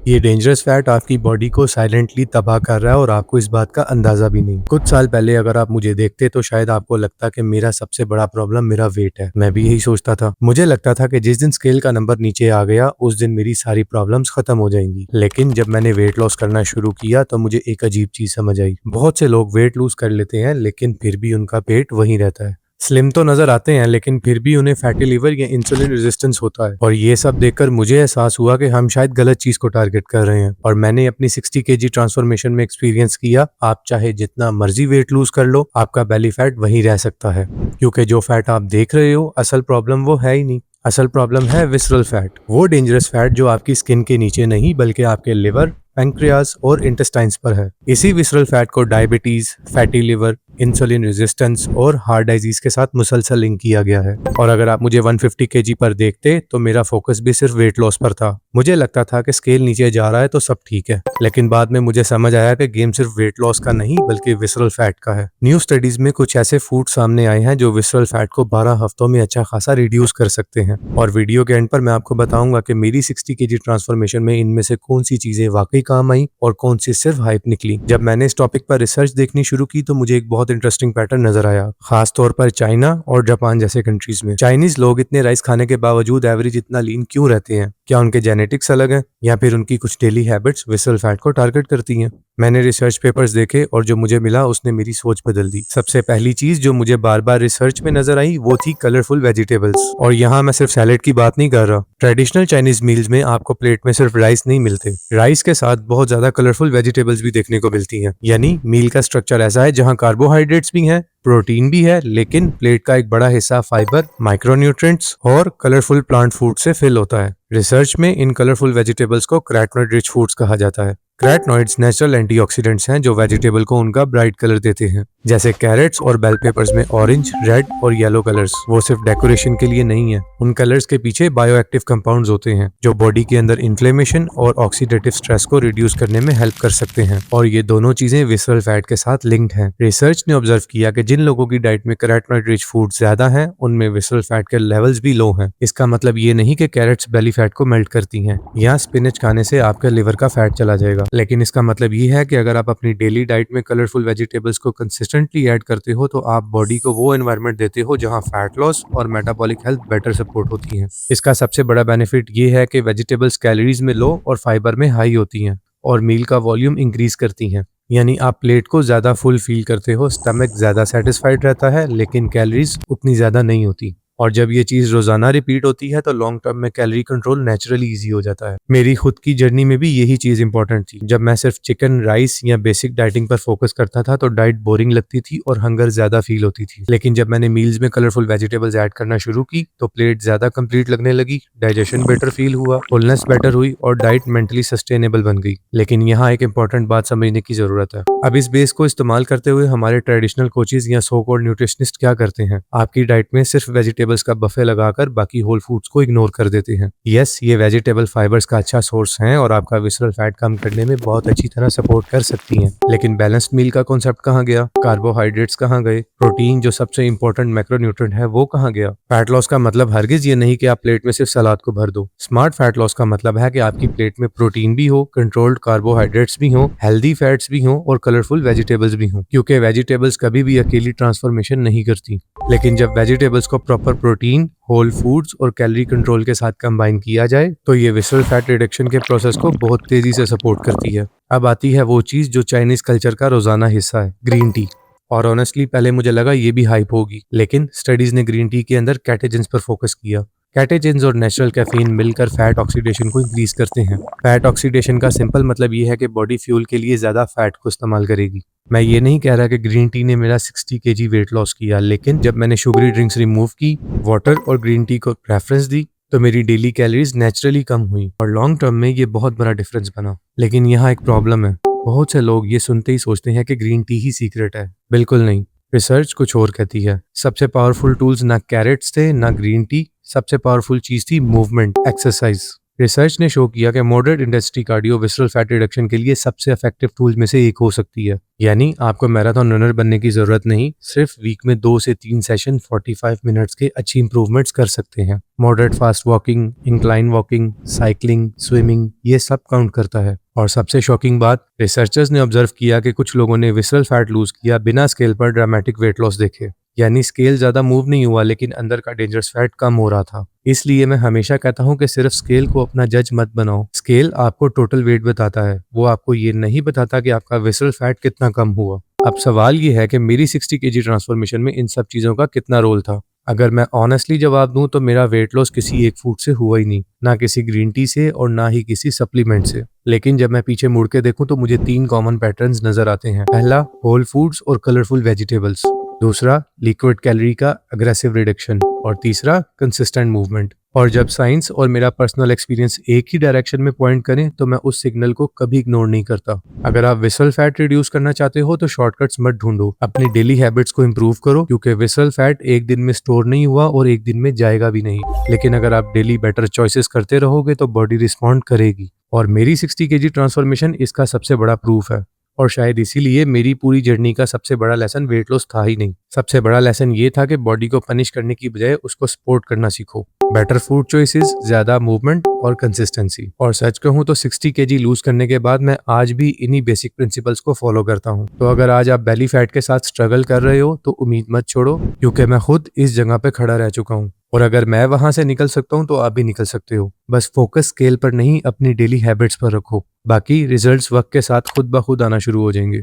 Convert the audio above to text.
ये dangerous fat आपकी body को साइलेंटली तबाह कर रहा है और आपको इस बात का अंदाजा भी नहीं। कुछ साल पहले अगर आप मुझे देखते तो शायद आपको लगता कि मेरा सबसे बड़ा प्रॉब्लम मेरा वेट है। मैं भी यही सोचता था। मुझे लगता था कि जिस दिन स्केल का नंबर नीचे आ गया उस दिन मेरी सारी प्रॉब्लम्स खत्म हो जाएंगी। लेकिन जब मैंने वेट लॉस करना शुरू किया तो मुझे एक अजीब चीज समझ आई। बहुत से लोग वेट लूज कर लेते हैं लेकिन फिर भी उनका पेट वहीं रहता है। स्लिम तो नजर आते हैं लेकिन फिर भी उन्हें फैटी लिवर या इंसुलिन रेजिस्टेंस होता है। और ये सब देखकर मुझे एहसास हुआ कि हम शायद गलत चीज को टारगेट कर रहे हैं। और मैंने अपनी 60 केजी ट्रांसफॉर्मेशन में एक्सपीरियंस किया, आप चाहे जितना मर्जी वेट लूज कर लो, आपका बेली फैट वहीं रह सकता है। क्योंकि जो फैट आप देख रहे हो असल प्रॉब्लम वो है ही नहीं। असल प्रॉब्लम है विसरल फैट, वो डेंजरस फैट जो आपकी स्किन के नीचे नहीं बल्कि आपके लिवर, पैंक्रियाज और इंटेस्टाइन्स पर है। इसी विसरल फैट को diabetes, fatty liver, insulin resistance और हार्ट डिजीज के साथ मुसलसल लिंक किया गया है। और अगर आप मुझे 150 केजी पर देखते तो मेरा फोकस भी सिर्फ वेट लॉस पर था। मुझे लगता था कि स्केल नीचे जा रहा है तो सब ठीक है, लेकिन बाद में मुझे समझ आया कि गेम सिर्फ वेट लॉस का नहीं बल्कि विसरल फैट का है। न्यू स्टडीज में कुछ ऐसे फूड सामने आए हैं जो विसरल फैट को 12 हफ्तों में अच्छा खासा रिड्यूस कर सकते हैं। और वीडियो के एंड पर मैं आपको बताऊंगा कि मेरी 60 केजी ट्रांसफॉर्मेशन में इनमें से कौन सी चीजें वाकई काम आई और कौन सी सिर्फ हाइप निकली। जब मैंने इस टॉपिक पर रिसर्च देखनी शुरू की तो मुझे एक बहुत इंटरेस्टिंग पैटर्न नजर आया, खास तौर पर चाइना और जापान जैसे कंट्रीज में। चाइनीज लोग इतने राइस खाने के बावजूद एवरेज इतना लीन क्यों रहते हैं? क्या उनके जेनेटिक्स अलग हैं या फिर उनकी कुछ डेली हैबिट्स विसरल फैट को टारगेट करती हैं? मैंने रिसर्च पेपर्स देखे और जो मुझे मिला उसने मेरी सोच बदल दी। सबसे पहली चीज जो मुझे बार बार रिसर्च में नजर आई वो थी कलरफुल वेजिटेबल्स। और यहाँ मैं सिर्फ सैलेड की बात नहीं कर रहा। ट्रेडिशनल चाइनीज मील्स में आपको प्लेट में सिर्फ राइस नहीं मिलते, राइस के साथ बहुत ज्यादा कलरफुल वेजिटेबल्स भी देखने को मिलती हैं। यानी मील का स्ट्रक्चर ऐसा है जहाँ कार्बोहाइड्रेट्स भी हैं, प्रोटीन भी है, लेकिन प्लेट का एक बड़ा हिस्सा फाइबर, माइक्रोन्यूट्रिएंट्स और कलरफुल प्लांट फूड से फिल होता है। रिसर्च में इन कलरफुल वेजिटेबल्स को कैरोटीनॉइड रिच फूड्स कहा जाता है। कैरोटीनॉइड्स नेचुरल एंटीऑक्सीडेंट्स हैं जो वेजिटेबल को उनका ब्राइट कलर देते हैं। जैसे कैरेट्स और बेल पेपर्स में ऑरेंज, रेड और येलो कलर्स वो सिर्फ डेकोरेशन के लिए नहीं है। उन कलर्स के पीछे बायोएक्टिव कंपाउंड्स होते हैं जो बॉडी के अंदर इन्फ्लेमेशन और ऑक्सीडेटिव स्ट्रेस को रिड्यूस करने में हेल्प कर सकते हैं। और ये दोनों चीजें विसरल फैट के साथ लिंक्ड हैं। रिसर्च ने ऑब्जर्व किया कि जिन लोगों की डाइट में कैरोटीनॉइड रिच फूड ज्यादा हैं उनमें विसरल फैट के लेवल्स भी लो हैं। इसका मतलब ये नहीं कि कैरेट्स बेली फैट को मेल्ट करती हैं या स्पिनच खाने से आपके लिवर का फैट चला जाएगा, लेकिन इसका मतलब ये है कि अगर आप अपनी डेली डाइट में कलरफुल वेजिटेबल्स को कंसिस्टेंटली ऐड करते हो तो आप बॉडी को वो एनवायरनमेंट देते हो जहां फैट लॉस और मेटाबॉलिक हेल्थ बेटर सपोर्ट होती है। इसका सबसे बड़ा बेनिफिट ये है कि वेजिटेबल्स कैलोरीज में लो और फाइबर में हाई होती हैं और मील का वॉल्यूम इंक्रीज करती हैं। यानी आप प्लेट को ज्यादा फुल फील करते हो, स्टमक ज्यादा सेटिस्फाइड रहता है लेकिन कैलोरीज उतनी ज्यादा नहीं होती। और जब ये चीज रोजाना रिपीट होती है तो लॉन्ग टर्म में कैलोरी कंट्रोल नेचुरली इजी हो जाता है। मेरी खुद की जर्नी में भी यही चीज इंपॉर्टेंट थी। जब मैं सिर्फ चिकन, राइस या बेसिक डाइटिंग पर फोकस करता था तो डाइट बोरिंग लगती थी और हंगर ज्यादा फील होती थी। लेकिन जब मैंने मील्स में कलरफुल वेजिटेबल्स ऐड करना शुरू की तो प्लेट ज्यादा कंप्लीट लगने लगी, डाइजेशन बेटर फील हुआ, फुलनेस बेटर हुई और डाइट मेंटली सस्टेनेबल बन गई। लेकिन यहाँ एक इंपॉर्टेंट बात समझने की जरूरत है। अब इस बेस को इस्तेमाल करते हुए हमारे ट्रेडिशनल कोचेज या सो कॉल्ड न्यूट्रिशनिस्ट क्या करते हैं? आपकी डाइट में सिर्फ वेजिटेबल्स का बफे लगाकर बाकी होल फूड्स को इग्नोर कर देते हैं। यस, ये वेजिटेबल फाइबर्स का अच्छा सोर्स हैं और आपका विसरल फैट कम करने में बहुत अच्छी तरह सपोर्ट कर सकती हैं। लेकिन बैलेंस्ड मील का कॉन्सेप्ट कहाँ गया? कार्बोहाइड्रेट्स कहाँ गए? प्रोटीन जो सबसे इंपॉर्टेंट मैक्रोन्यूट्रिएंट है वो कहाँ गया? फैट लॉस का मतलब हरगिज ये नहीं कि आप प्लेट में सिर्फ सलाद को भर दो। स्मार्ट फैट लॉस का मतलब है कि आपकी प्लेट में प्रोटीन भी हो, कंट्रोल्ड कार्बोहाइड्रेट्स भी हो, हेल्दी फैट्स भी हो और कलरफुल वेजिटेबल्स भी हो। क्योंकि वेजिटेबल्स कभी भी अकेली ट्रांसफॉर्मेशन नहीं करती, लेकिन जब वेजिटेबल्स को प्रॉपर प्रोटीन, होल फूड्स और कैलोरी कंट्रोल के साथ कंबाइन किया जाए तो ये विसरल फैट रिडक्शन के प्रोसेस को बहुत तेजी से सपोर्ट करती है। अब आती है वो चीज जो चाइनीज कल्चर का रोजाना हिस्सा है, ग्रीन टी। और ऑनेस्टली पहले मुझे लगा ये भी हाइप होगी, लेकिन स्टडीज ने ग्रीन टी के अंदर कैटेजिन्स पर फोकस किया। कैटेजिन्स और नेचुरल कैफीन मिलकर फैट ऑक्सीडेशन को इंक्रीज करते हैं। फैट ऑक्सीडेशन का सिंपल मतलब ये है कि बॉडी फ्यूल के लिए ज्यादा फैट को इस्तेमाल करेगी। मैं ये नहीं कह रहा कि ग्रीन टी ने मेरा 60 केजी वेट लॉस किया, लेकिन जब मैंने शुगरी ड्रिंक्स रिमूव की, वाटर और ग्रीन टी को प्रेफरेंस दी तो मेरी डेली कैलोरीज नेचुरली कम हुई और लॉन्ग टर्म में ये बहुत बड़ा डिफरेंस बना। लेकिन यहाँ एक प्रॉब्लम है, बहुत से लोग ये सुनते ही सोचते हैं कि ग्रीन टी ही सीक्रेट है। बिल्कुल नहीं, रिसर्च कुछ और कहती है। सबसे पावरफुल टूल्स ना कैरेट्स थे ना ग्रीन टी, सबसे पावरफुल चीज थी मूवमेंट, एक्सरसाइज। रिसर्च ने शो किया कि moderate intensity cardio visceral fat reduction के लिए सबसे इफेक्टिव टूल में से एक हो सकती है। यानी आपको मैराथन रनर बनने की जरूरत नहीं, सिर्फ वीक में 2 से 3 सेशन 45 मिनट्स के अच्छी इंप्रूवमेंट्स कर सकते हैं। Moderate fast walking, incline walking, cycling, swimming, ये सब काउंट करता है। और सबसे शॉकिंग बात, रिसर्चर्स ने ऑब्जर्व किया कि कुछ लोगों ने विसरल फैट लूज किया बिना स्केल पर ड्रामेटिक वेट लॉस देखे। यानी स्केल ज्यादा मूव नहीं हुआ लेकिन अंदर का डेंजरस फैट कम हो रहा था। इसलिए मैं हमेशा कहता हूँ कि सिर्फ स्केल को अपना जज मत बनाओ। स्केल आपको टोटल वेट बताता है, वो आपको ये नहीं बताता कि आपका विसरल फैट कितना कम हुआ। अब सवाल ये है कि मेरी 60 केजी ट्रांसफॉर्मेशन में इन सब चीजों का कितना रोल था। अगर मैं ऑनेस्टली जवाब दूं तो मेरा वेट लॉस किसी एक फूड से हुआ ही नहीं, ना किसी ग्रीन टी से और ना ही किसी सप्लीमेंट से। लेकिन जब मैं पीछे मुड़ के देखूं तो मुझे 3 कॉमन पैटर्न्स नजर आते हैं। पहला, होल फूड्स और कलरफुल वेजिटेबल्स। दूसरा, लिक्विड कैलोरी का अग्रेसिव रिडक्शन। और तीसरा, कंसिस्टेंट मूवमेंट। और जब साइंस और मेरा पर्सनल एक्सपीरियंस एक ही डायरेक्शन में पॉइंट करें तो मैं उस सिग्नल को कभी इग्नोर नहीं करता। अगर आप विसरल फैट रिड्यूस करना चाहते हो तो शॉर्टकट्स मत ढूंढो, अपनी डेली हैबिट्स को इंप्रूव करो, क्योंकि विसरल फैट एक दिन में स्टोर नहीं हुआ और एक दिन में जाएगा भी नहीं। लेकिन अगर आप डेली बेटर चॉइसेस करते रहोगे तो बॉडी रिस्पॉन्ड करेगी। और मेरी 60 केजी ट्रांसफॉर्मेशन इसका सबसे बड़ा प्रूफ है। और शायद इसीलिए मेरी पूरी जर्नी का सबसे बड़ा लेसन वेट लॉस था ही नहीं। सबसे बड़ा लेसन ये था कि बॉडी को पनिश करने की बजाय उसको सपोर्ट करना सीखो। बेटर फूड चॉइसेस, ज्यादा मूवमेंट और कंसिस्टेंसी। और सच कहूं तो 60 केजी लूज करने के बाद मैं आज भी इन्हीं बेसिक प्रिंसिपल्स को फॉलो करता हूं। तो अगर आज आप बेली फैट के साथ स्ट्रगल कर रहे हो तो उम्मीद मत छोड़ो, क्योंकि मैं खुद इस जगह पे खड़ा रह चुका हूं। और अगर मैं वहां से निकल सकता हूं तो आप भी निकल सकते हो। बस फोकस स्केल पर नहीं, अपनी डेली हैबिट्स पर रखो। बाकी रिजल्ट्स वक्त के साथ खुद ब खुद आना शुरू हो जाएंगे।